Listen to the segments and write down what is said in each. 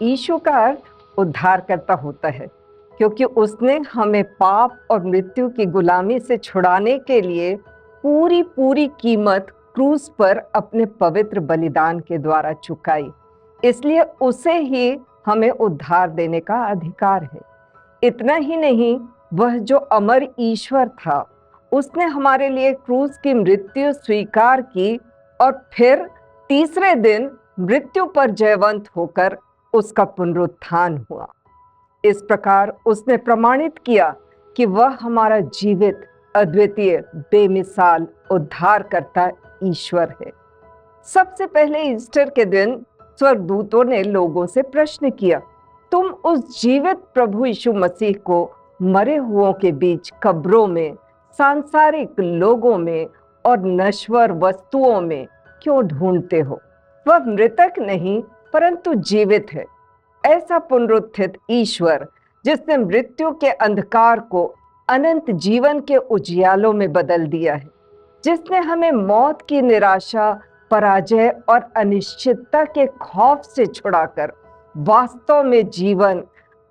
यीशु का अर्थ उद्धारकर्ता होता है, क्योंकि उसने हमें पाप और मृत्यु की गुलामी से छुड़ाने के लिए पूरी पूरी कीमत क्रूस पर अपने पवित्र बलिदान के द्वारा चुकाई। इसलिए उसे ही हमें उद्धार देने का अधिकार है। इतना ही नहीं, वह जो अमर ईश्वर था, उसने हमारे लिए क्रूस की मृत्यु स्वीकार की और फिर तीसरे दिन मृत्यु पर जयवंत होकर उसका पुनरुत्थान हुआ। इस प्रकार उसने प्रमाणित किया कि वह हमारा जीवित, अद्वितीय, बेमिसाल उद्धारकर्ता ईश्वर है। सबसे पहले ईस्टर के दिन स्वर्गदूतों ने लोगों से प्रश्न किया, तुम उस जीवित प्रभु यीशु मसीह को मरे हुओं के बीच कब्रों में, सांसारिक लोगों में और नश्वर वस्तुओं में क्यों ढूंढते हो? वह मृतक नहीं परंतु जीवित है। ऐसा पुनरुत्थित ईश्वर, जिसने मृत्यु के अंधकार को अनंत जीवन के उजियालों में बदल दिया है, जिसने हमें मौत की निराशा, पराजय और अनिश्चितता के खौफ से छुड़ाकर वास्तव में जीवन,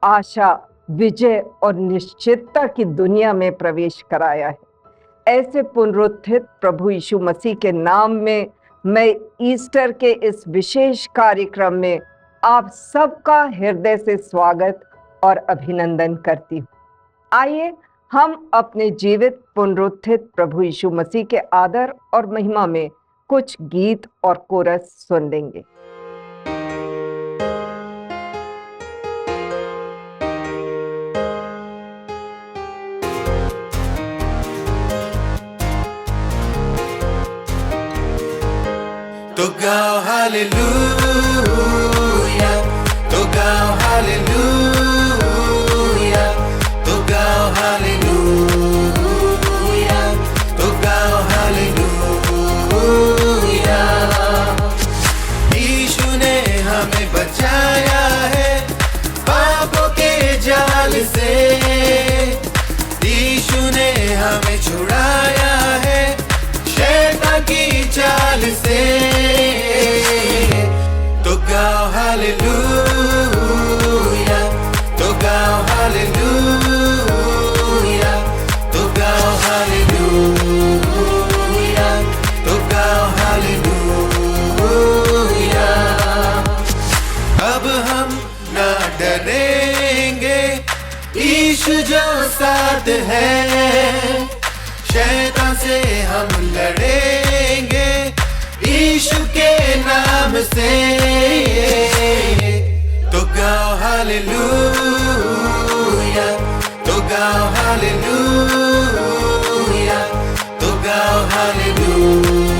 आशा, विजय और निश्चितता की दुनिया में प्रवेश कराया है। ऐसे पुनरुत्थित प्रभु यीशु मसीह के नाम में मैं ईस्टर के इस विशेष कार्यक्रम में आप सबका हृदय से स्वागत और अभिनंदन करती हूँ। आइए हम अपने जीवित पुनरुत्थित प्रभु यीशु मसीह के आदर और महिमा में कुछ गीत और कोरस सुन लेंगे। तो गाओ हालेलुया, तो गाओ हालेलुया, तो गाओ हालेलुया, तो गाओ हालेलुया। यीशु ने हमें बचाया है पापों के जाल से, यीशु ने हमें छुड़ाया है शैतान की चाल से। तो गाओ हालेलुया, तो गाओ हालेलुया, तो गाओ हालेलुया, तो गाओ हालेलुया। अब हम ना डरेंगे, यीशु जो साथ है, शैतान से हम लड़ेंगे यीशु के नाम से। तो गाओ हालेलुया, तो गाओ हालेलुया, तो गाओ हालेलुया,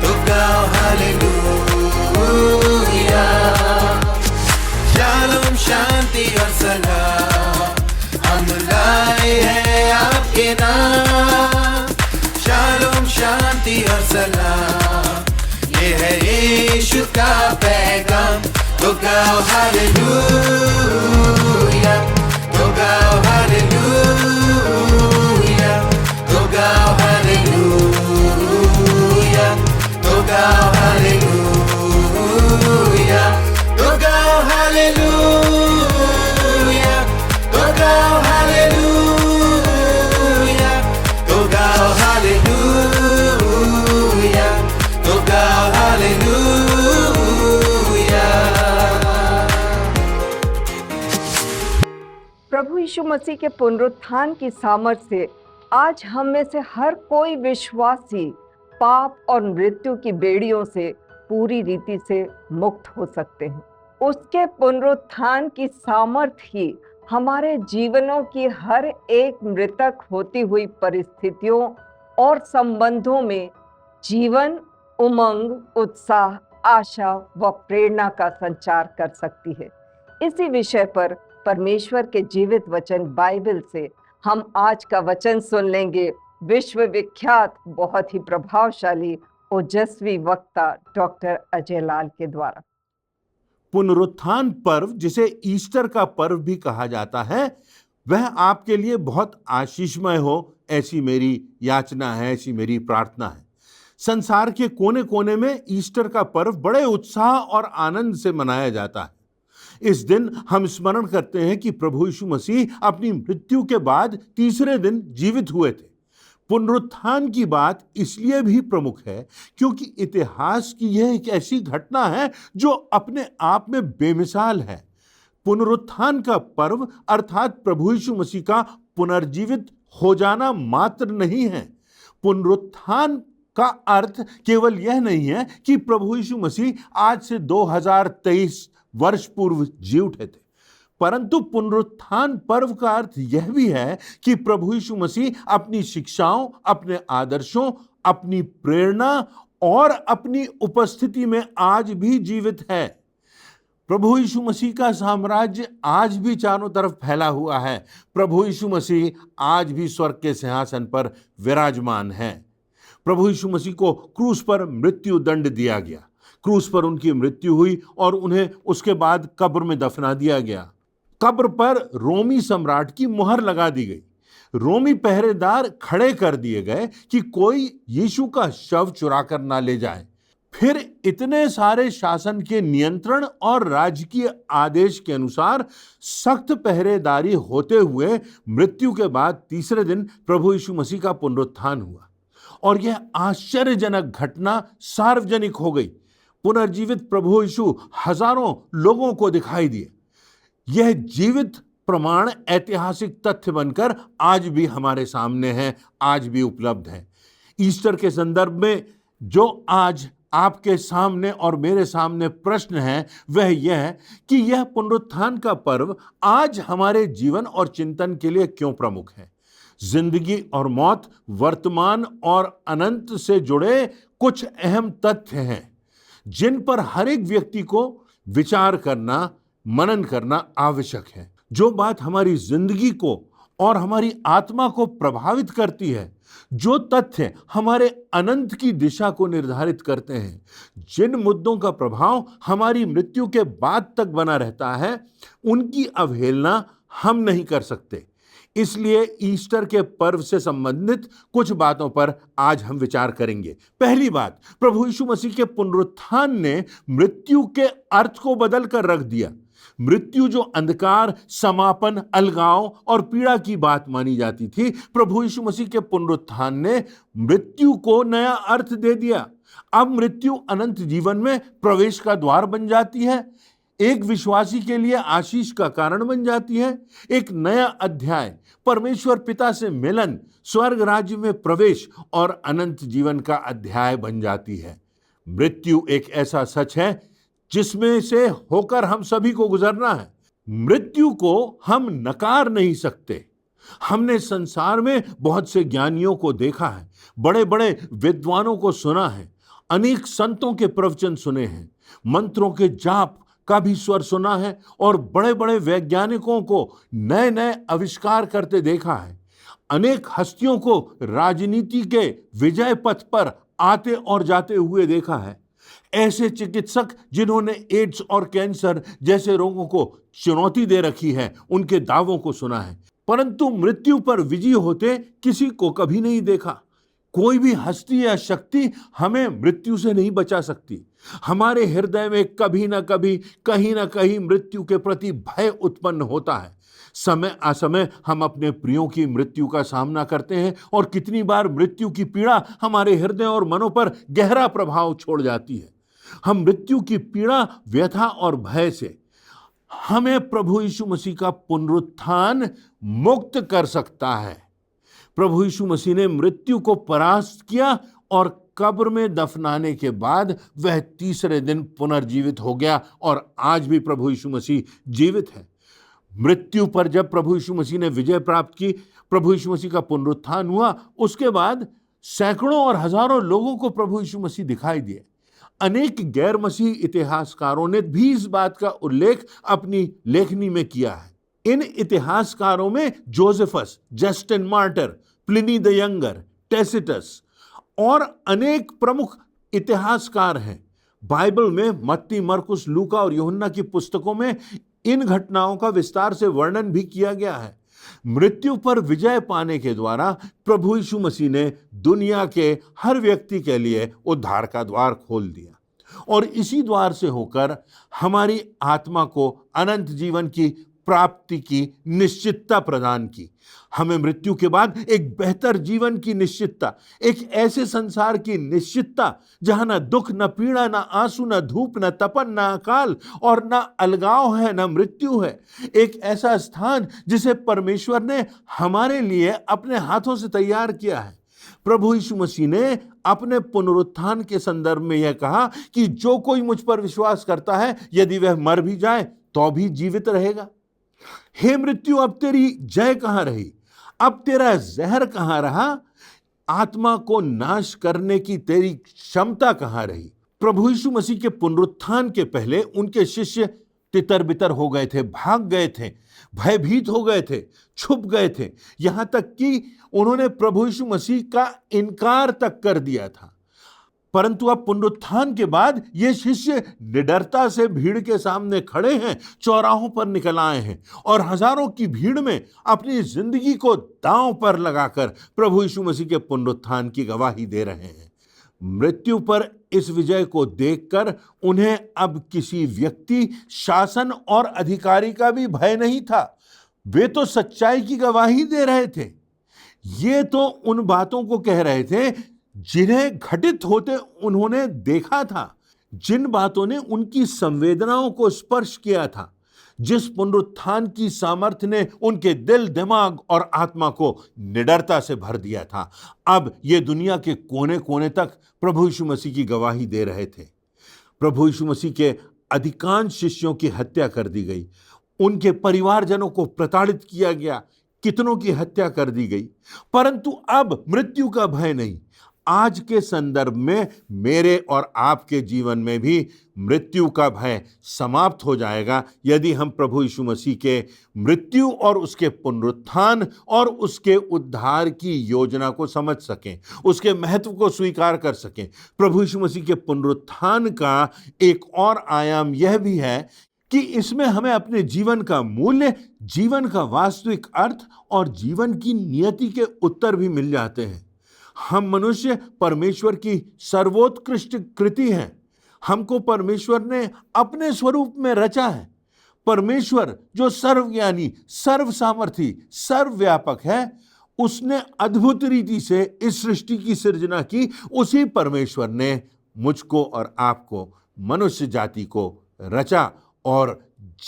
तो गाओ हालेलुया। शालोम, शांति और सलाम हम लाए हैं आपके नाम। शालोम, शांति और सलाम, ये है यीशु का पैगाम। तो गाओ हालेलुया, तो गाओ हालेलुया, तो गाओ हालेलुया, तो गाओ हालेलुया, तो गाओ हालेलुया, तो गाओ हालेलुया, तो गाओ हालेलुया, तो गाओ हालेलुया। प्रभु यीशु मसीह के पुनरुत्थान की सामर्थ से आज हम में से हर कोई विश्वासी पाप और मृत्यु की बेड़ियों से पूरी रीति से मुक्त हो सकते हैं। उसके पुनरुत्थान की सामर्थ ही हमारे जीवनों की हर एक मृतक होती हुई परिस्थितियों और संबंधों में जीवन, उमंग, उत्साह, आशा व प्रेरणा का संचार कर सकती है। इसी विषय पर परमेश्वर के जीवित वचन बाइबल से हम आज का वचन सुन लेंगे विश्व विख्यात, बहुत ही प्रभावशाली ओजस्वी वक्ता डॉक्टर अजय लाल के द्वारा। पुनरुत्थान पर्व, जिसे ईस्टर का पर्व भी कहा जाता है, वह आपके लिए बहुत आशीषमय हो, ऐसी मेरी याचना है, ऐसी मेरी प्रार्थना है। संसार के कोने कोने में ईस्टर का पर्व बड़े उत्साह और आनंद से मनाया जाता है। इस दिन हम स्मरण करते हैं कि प्रभु यीशु मसीह अपनी मृत्यु के बाद तीसरे दिन जीवित हुए थे। पुनरुत्थान की बात इसलिए भी प्रमुख है क्योंकि इतिहास की यह एक ऐसी घटना है जो अपने आप में बेमिसाल है। पुनरुत्थान का पर्व अर्थात प्रभु यीशु मसीह का पुनर्जीवित हो जाना मात्र नहीं है। पुनरुत्थान का अर्थ केवल यह नहीं है कि प्रभु यीशु मसीह आज से 2023 वर्ष पूर्व जी उठे थे, परंतु पुनरुत्थान पर्व का अर्थ यह भी है कि प्रभु यीशु मसीह अपनी शिक्षाओं, अपने आदर्शों, अपनी प्रेरणा और अपनी उपस्थिति में आज भी जीवित है। प्रभु यीशु मसीह का साम्राज्य आज भी चारों तरफ फैला हुआ है। प्रभु यीशु मसीह आज भी स्वर्ग के सिंहासन पर विराजमान है। प्रभु यीशु मसीह को क्रूस पर मृत्यु दंड दिया गया। क्रूस पर उनकी मृत्यु हुई और उन्हें उसके बाद कब्र में दफना दिया गया। कब्र पर रोमी सम्राट की मुहर लगा दी गई। रोमी पहरेदार खड़े कर दिए गए कि कोई यीशु का शव चुरा कर ना ले जाए। फिर इतने सारे शासन के नियंत्रण और राजकीय आदेश के अनुसार सख्त पहरेदारी होते हुए मृत्यु के बाद तीसरे दिन प्रभु यीशु मसीह का पुनरुत्थान हुआ और यह आश्चर्यजनक घटना सार्वजनिक हो गई। पुनर्जीवित प्रभु यीशु हजारों लोगों को दिखाई दिए। यह जीवित प्रमाण ऐतिहासिक तथ्य बनकर आज भी हमारे सामने है, आज भी उपलब्ध है। ईस्टर के संदर्भ में जो आज आपके सामने और मेरे सामने प्रश्न है वह यह है कि यह पुनरुत्थान का पर्व आज हमारे जीवन और चिंतन के लिए क्यों प्रमुख है। जिंदगी और मौत, वर्तमान और अनंत से जुड़े कुछ अहम तथ्य हैं जिन पर हर एक व्यक्ति को विचार करना, मनन करना आवश्यक है। जो बात हमारी जिंदगी को और हमारी आत्मा को प्रभावित करती है, जो तथ्य हमारे अनंत की दिशा को निर्धारित करते हैं, जिन मुद्दों का प्रभाव हमारी मृत्यु के बाद तक बना रहता है, उनकी अवहेलना हम नहीं कर सकते। इसलिए ईस्टर के पर्व से संबंधित कुछ बातों पर आज हम विचार करेंगे। पहली बात, प्रभु यीशु मसीह के पुनरुत्थान ने मृत्यु के अर्थ को बदल कर रख दिया। मृत्यु जो अंधकार, समापन, अलगाव और पीड़ा की बात मानी जाती थी, प्रभु यीशु मसीह के पुनरुत्थान ने मृत्यु को नया अर्थ दे दिया। अब मृत्यु अनंत जीवन में प्रवेश का द्वार बन जाती है, एक विश्वासी के लिए आशीष का कारण बन जाती है। एक नया अध्याय, परमेश्वर पिता से मिलन, स्वर्ग राज्य में प्रवेश और अनंत जीवन का अध्याय बन जाती है। मृत्यु एक ऐसा सच है जिसमें से होकर हम सभी को गुजरना है। मृत्यु को हम नकार नहीं सकते। हमने संसार में बहुत से ज्ञानियों को देखा है, बड़े बड़े विद्वानों को सुना है, अनेक संतों के प्रवचन सुने हैं, मंत्रों के जाप का भी स्वर सुना है और बड़े बड़े वैज्ञानिकों को नए नए आविष्कार करते देखा है। अनेक हस्तियों को राजनीति के विजय पथ पर आते और जाते हुए देखा है। ऐसे चिकित्सक जिन्होंने एड्स और कैंसर जैसे रोगों को चुनौती दे रखी है, उनके दावों को सुना है, परंतु मृत्यु पर विजयी होते किसी को कभी नहीं देखा। कोई भी हस्ती या शक्ति हमें मृत्यु से नहीं बचा सकती। हमारे हृदय में कभी ना कभी, कहीं ना कहीं मृत्यु के प्रति भय उत्पन्न होता है। समय असमय हम अपने प्रियों की मृत्यु का सामना करते हैं और कितनी बार मृत्यु की पीड़ा हमारे हृदय और मनों पर गहरा प्रभाव छोड़ जाती है। हम मृत्यु की पीड़ा, व्यथा और भय से हमें प्रभु यीशु मसीह का पुनरुत्थान मुक्त कर सकता है। प्रभु यीशु मसीह ने मृत्यु को परास्त किया और कब्र में दफनाने के बाद वह तीसरे दिन पुनर्जीवित हो गया और आज भी प्रभु यीशु मसीह जीवित है। मृत्यु पर जब प्रभु यीशु मसीह ने विजय प्राप्त की, प्रभु यीशु मसीह का पुनरुत्थान हुआ, उसके बाद सैकड़ों और हजारों लोगों को प्रभु यीशु मसीह दिखाई दिए। अनेक गैर मसीह इतिहासकारों ने भी इस बात का उल्लेख अपनी लेखनी में किया है। इन इतिहासकारों में Josephus, Justin Martyr, Pliny the Younger, Tacitus और अनेक प्रमुख इतिहासकार हैं। बाइबल में मत्ती, मरकुस, लूका और यूहन्ना की पुस्तकों में इन घटनाओं का विस्तार से वर्णन भी किया गया है। मृत्यु पर विजय पाने के द्वारा प्रभु यीशु मसीह ने दुनिया के हर व्यक्ति के लिए उद्धार का द्वार खोल दिया और इसी द्वार से होकर हमारी आत्मा को अनंत जीवन की प्राप्ति की निश्चितता प्रदान की। हमें मृत्यु के बाद एक बेहतर जीवन की निश्चितता, एक ऐसे संसार की निश्चितता जहां न दुख, न पीड़ा, न आंसू, न धूप, न तपन, न अकाल और न अलगाव है, न मृत्यु है। एक ऐसा स्थान जिसे परमेश्वर ने हमारे लिए अपने हाथों से तैयार किया है। प्रभु यीशु मसीह ने अपने पुनरुत्थान के संदर्भ में यह कहा कि जो कोई मुझ पर विश्वास करता है, यदि वह मर भी जाए तो भी जीवित रहेगा। हे मृत्यु, अब तेरी जय कहां रही? अब तेरा जहर कहां रहा? आत्मा को नाश करने की तेरी क्षमता कहां रही? प्रभु यीशु मसीह के पुनरुत्थान के पहले उनके शिष्य तितर बितर हो गए थे, भाग गए थे, भयभीत हो गए थे, छुप गए थे, यहां तक कि उन्होंने प्रभु यीशु मसीह का इनकार तक कर दिया था। परंतु अब पुनरुत्थान के बाद ये शिष्य निडरता से भीड़ के सामने खड़े हैं, चौराहों पर निकल आए हैं और हजारों की भीड़ में अपनी जिंदगी को दांव पर लगाकर प्रभु यीशु मसीह के पुनरुत्थान की गवाही दे रहे हैं। मृत्यु पर इस विजय को देखकर उन्हें अब किसी व्यक्ति, शासन और अधिकारी का भी भय नहीं था। वे तो सच्चाई की गवाही दे रहे थे। ये तो उन बातों को कह रहे थे जिन्हें घटित होते उन्होंने देखा था, जिन बातों ने उनकी संवेदनाओं को स्पर्श किया था, जिस पुनरुत्थान की सामर्थ्य ने उनके दिल, दिमाग और आत्मा को निडरता से भर दिया था। अब ये दुनिया के कोने कोने तक प्रभु यीशु मसीह की गवाही दे रहे थे। प्रभु यीशु मसीह के अधिकांश शिष्यों की हत्या कर दी गई, उनके परिवारजनों को प्रताड़ित किया गया, कितनों की हत्या कर दी गई, परंतु अब मृत्यु का भय नहीं। आज के संदर्भ में मेरे और आपके जीवन में भी मृत्यु का भय समाप्त हो जाएगा यदि हम प्रभु यीशु मसीह के मृत्यु और उसके पुनरुत्थान और उसके उद्धार की योजना को समझ सकें, उसके महत्व को स्वीकार कर सकें। प्रभु यीशु मसीह के पुनरुत्थान का एक और आयाम यह भी है कि इसमें हमें अपने जीवन का मूल्य, जीवन का वास्तविक अर्थ और जीवन की नियति के उत्तर भी मिल जाते हैं। हम मनुष्य परमेश्वर की सर्वोत्कृष्ट कृति हैं। हमको परमेश्वर ने अपने स्वरूप में रचा है। परमेश्वर जो सर्वज्ञानी, सर्वसामर्थी, सर्वव्यापक है, उसने अद्भुत रीति से इस सृष्टि की सृजना की। उसी परमेश्वर ने मुझको और आपको, मनुष्य जाति को रचा और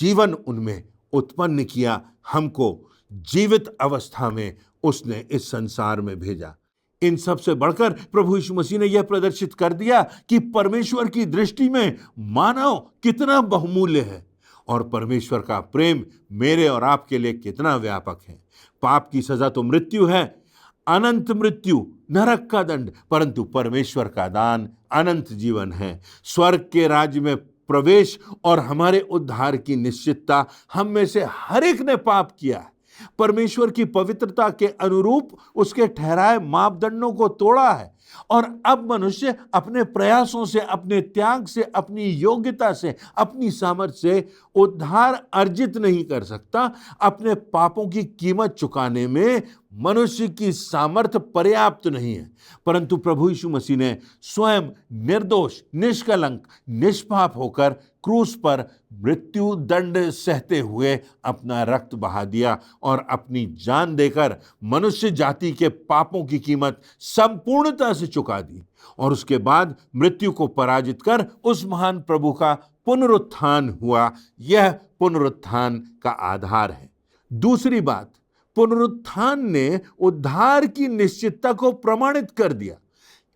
जीवन उनमें उत्पन्न किया। हमको जीवित अवस्था में उसने इस संसार में भेजा। इन सब से बढ़कर प्रभु यीशु मसीह ने यह प्रदर्शित कर दिया कि परमेश्वर की दृष्टि में मानव कितना बहुमूल्य है और परमेश्वर का प्रेम मेरे और आपके लिए कितना व्यापक है। पाप की सजा तो मृत्यु है, अनंत मृत्यु, नरक का दंड, परंतु परमेश्वर का दान अनंत जीवन है, स्वर्ग के राज्य में प्रवेश और हमारे उद्धार की निश्चितता। हम में से हर एक ने पाप किया है, परमेश्वर की पवित्रता के अनुरूप उसके ठहराए मापदंडों को तोड़ा है और अब मनुष्य अपने प्रयासों से, अपने त्याग से, अपनी योग्यता से, अपनी सामर्थ्य से उद्धार अर्जित नहीं कर सकता। अपने पापों की कीमत चुकाने में मनुष्य की सामर्थ्य पर्याप्त नहीं है, परंतु प्रभु यीशु मसीह ने स्वयं निर्दोष, निष्कलंक, निष्पाप होकर क्रूस पर मृत्यु दंड सहते हुए अपना रक्त बहा दिया और अपनी जान देकर मनुष्य जाति के पापों की कीमत संपूर्णता से चुका दी और उसके बाद मृत्यु को पराजित कर उस महान प्रभु का पुनरुत्थान हुआ। यह पुनरुत्थान का आधार है। दूसरी बात, पुनरुत्थान ने उद्धार की निश्चितता को प्रमाणित कर दिया।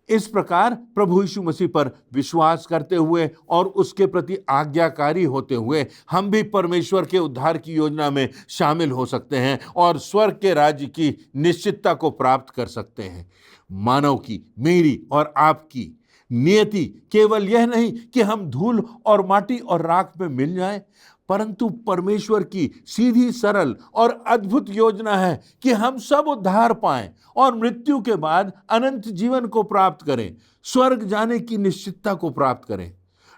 इस प्रकार प्रभु यीशु मसीह पर विश्वास करते हुए और उसके प्रति आज्ञाकारी होते हुए हम भी परमेश्वर के उद्धार की योजना में शामिल हो सकते हैं और स्वर्ग के राज्य की निश्चितता को प्राप्त कर सकते हैं। मानव की, मेरी और आपकी नियति केवल यह नहीं कि हम धूल और माटी और राख में मिल जाएं, परंतु परमेश्वर की सीधी, सरल और अद्भुत योजना है कि हम सब उद्धार पाएं और मृत्यु के बाद अनंत जीवन को प्राप्त करें, स्वर्ग जाने की निश्चितता को प्राप्त करें।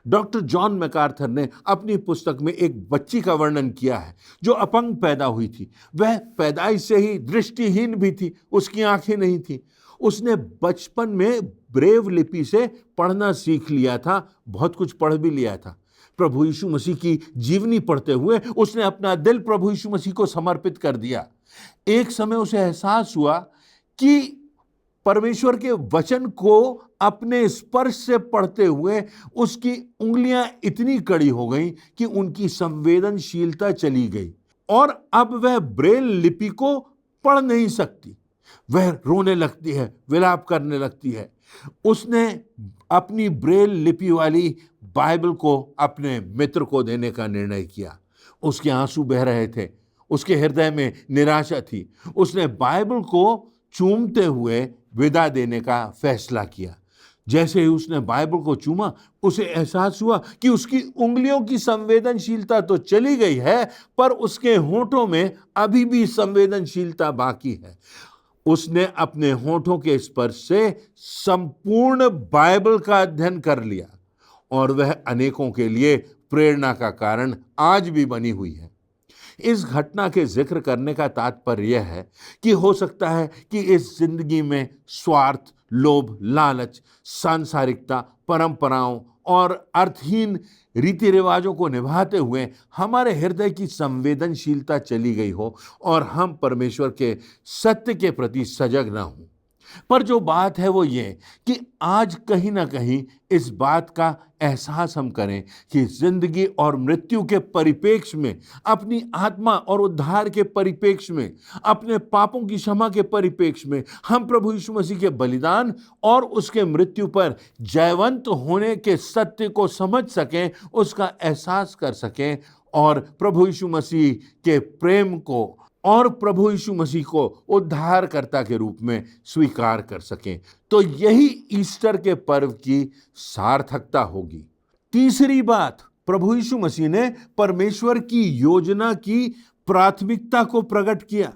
डॉक्टर जॉन मैकार्थर ने अपनी पुस्तक में एक बच्ची का वर्णन किया है जो अपंग पैदा हुई थी। वह पैदाइश से ही दृष्टिहीन भी थी, उसकी आंखें नहीं थी। उसने बचपन में ब्रेव लिपि से पढ़ना सीख लिया था, बहुत कुछ पढ़ भी लिया था। प्रभु यीशु मसीह की जीवनी पढ़ते हुए उसने अपना दिल प्रभु यीशु मसीह को समर्पित कर दिया। एक समय उसे एहसास हुआ कि परमेश्वर के वचन को अपने स्पर्श से पढ़ते हुए उसकी उंगलियां इतनी कड़ी हो गईं कि उनकी संवेदनशीलता चली गई और अब वह ब्रेल लिपि को पढ़ नहीं सकती। वह रोने लगती है, विलाप करने लगती है। उसने अपनी ब्रेल लिपि वाली बाइबल को अपने मित्र को देने का निर्णय किया। उसके आंसू बह रहे थे, उसके हृदय में निराशा थी। उसने बाइबल को चूमते हुए विदा देने का फैसला किया। जैसे ही उसने बाइबल को चूमा, उसे एहसास हुआ कि उसकी उंगलियों की संवेदनशीलता तो चली गई है, पर उसके होंठों में अभी भी संवेदनशीलता बाकी है। उसने अपने होंठों के स्पर्श से संपूर्ण बाइबल का अध्ययन कर लिया और वह अनेकों के लिए प्रेरणा का कारण आज भी बनी हुई है। इस घटना के जिक्र करने का तात्पर्य यह है कि हो सकता है कि इस जिंदगी में स्वार्थ, लोभ, लालच, सांसारिकता, परंपराओं और अर्थहीन रीति रिवाजों को निभाते हुए हमारे हृदय की संवेदनशीलता चली गई हो और हम परमेश्वर के सत्य के प्रति सजग न हों। पर जो बात है वो ये कि आज कहीं ना कहीं इस बात का एहसास हम करें कि जिंदगी और मृत्यु के परिप्रेक्ष्य में, अपनी आत्मा और उद्धार के परिप्रेक्ष्य में, अपने पापों की क्षमा के परिप्रेक्ष्य में हम प्रभु यीशु मसीह के बलिदान और उसके मृत्यु पर जयवंत होने के सत्य को समझ सकें, उसका एहसास कर सकें और प्रभु यीशु मसीह के प्रेम को और प्रभु यीशु मसीह को उद्धारकर्ता के रूप में स्वीकार कर सकें। तो यही ईस्टर के पर्व की सार्थकता होगी। तीसरी बात, प्रभु यीशु मसीह ने परमेश्वर की योजना की प्राथमिकता को प्रकट किया।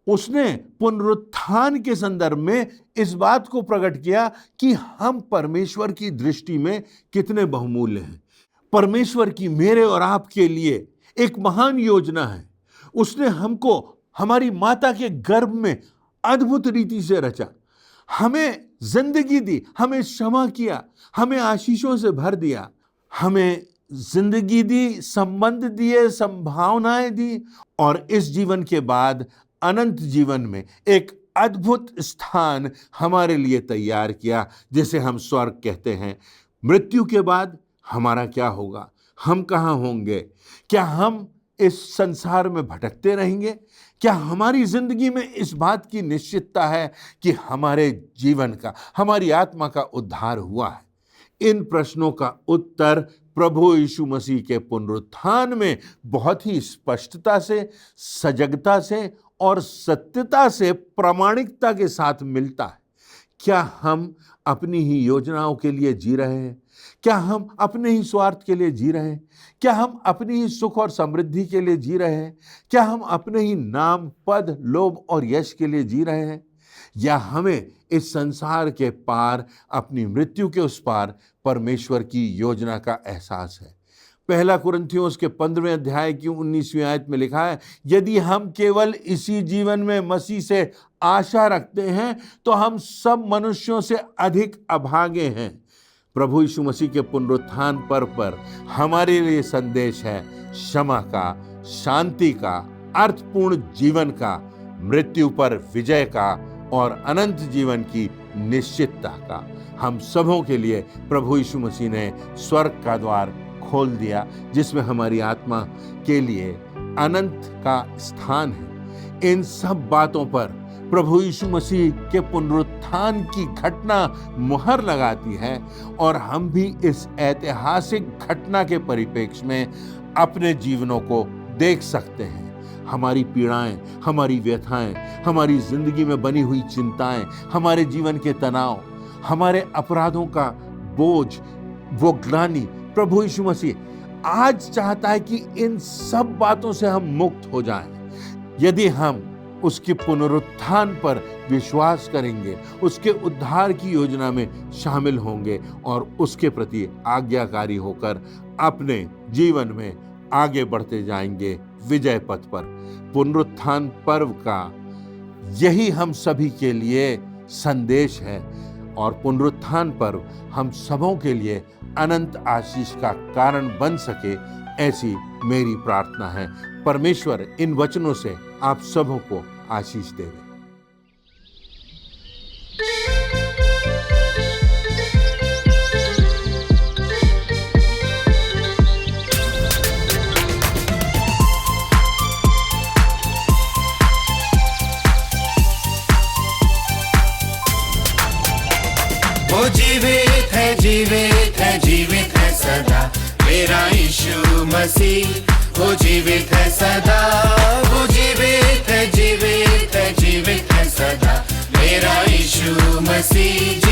उसने पुनरुत्थान के संदर्भ में इस बात को प्रकट किया कि हम परमेश्वर की दृष्टि में कितने बहुमूल्य हैं। परमेश्वर की मेरे और आपके लिए एक महान योजना है। उसने हमको हमारी माता के गर्भ में अद्भुत रीति से रचा, हमें जिंदगी दी, हमें क्षमा किया, हमें आशीषों से भर दिया, हमें जिंदगी दी, संबंध दिए, संभावनाएं दी और इस जीवन के बाद अनंत जीवन में एक अद्भुत स्थान हमारे लिए तैयार किया, जिसे हम स्वर्ग कहते हैं। मृत्यु के बाद हमारा क्या होगा? हम कहाँ होंगे? क्या हम इस संसार में भटकते रहेंगे? क्या हमारी जिंदगी में इस बात की निश्चितता है कि हमारे जीवन का, हमारी आत्मा का उद्धार हुआ है? इन प्रश्नों का उत्तर प्रभु यीशु मसीह के पुनरुत्थान में बहुत ही स्पष्टता से, सजगता से और सत्यता से, प्रामाणिकता के साथ मिलता है। क्या हम अपनी ही योजनाओं के लिए जी रहे हैं? क्या हम अपने ही स्वार्थ के लिए जी रहे हैं? क्या हम अपनी ही सुख और समृद्धि के लिए जी रहे हैं? क्या हम अपने ही नाम, पद, लोभ और यश के लिए जी रहे हैं? या हमें इस संसार के पार, अपनी मृत्यु के उस पार परमेश्वर की योजना का एहसास है? पहला कुरिन्थियों उसके 15वें अध्याय की 19वीं आयत में लिखा है, यदि हम केवल इसी जीवन में मसीह से आशा रखते हैं तो हम सब मनुष्यों से अधिक अभागे हैं। प्रभु यीशु मसीह के पुनरुत्थान पर्व पर हमारे लिए संदेश है क्षमा का, शांति का, अर्थपूर्ण जीवन का, मृत्यु पर विजय का और अनंत जीवन की निश्चितता का। हम सबों के लिए प्रभु यीशु मसीह ने स्वर्ग का द्वार खोल दिया, जिसमें हमारी आत्मा के लिए अनंत का स्थान है। इन सब बातों पर प्रभु यीशु मसीह के पुनरुत्थान की घटना मुहर लगाती है और हम भी इस ऐतिहासिक घटना के परिप्रेक्ष्य में अपने जीवनों को देख सकते हैं। हमारी पीड़ाएं, हमारी व्यथाएं, हमारी जिंदगी में बनी हुई चिंताएं, हमारे जीवन के तनाव, हमारे अपराधों का बोझ, वो ग्लानि, प्रभु यीशु मसीह आज चाहता है कि इन सब बातों से हम मुक्त हो जाएं। यदि हम उसके पुनरुत्थान पर विश्वास करेंगे, उसके उद्धार की योजना में शामिल होंगे और उसके प्रति आज्ञाकारी होकर अपने जीवन में आगे बढ़ते जाएंगे विजय पथ पर। पुनरुत्थान पर्व का यही हम सभी के लिए संदेश है और पुनरुत्थान पर्व हम सबों के लिए अनंत आशीष का कारण बन सके, ऐसी मेरी प्रार्थना है। परमेश्वर इन वचनों से आप सबों को आशीष देवे। वो जीवित है, जीवित है, जीवित है सदा मेरा यीशु मसीह। वो जीवित है सदा, वो जीवित है, जीवित है, जीवित है सदा मेरा यीशु मसीह।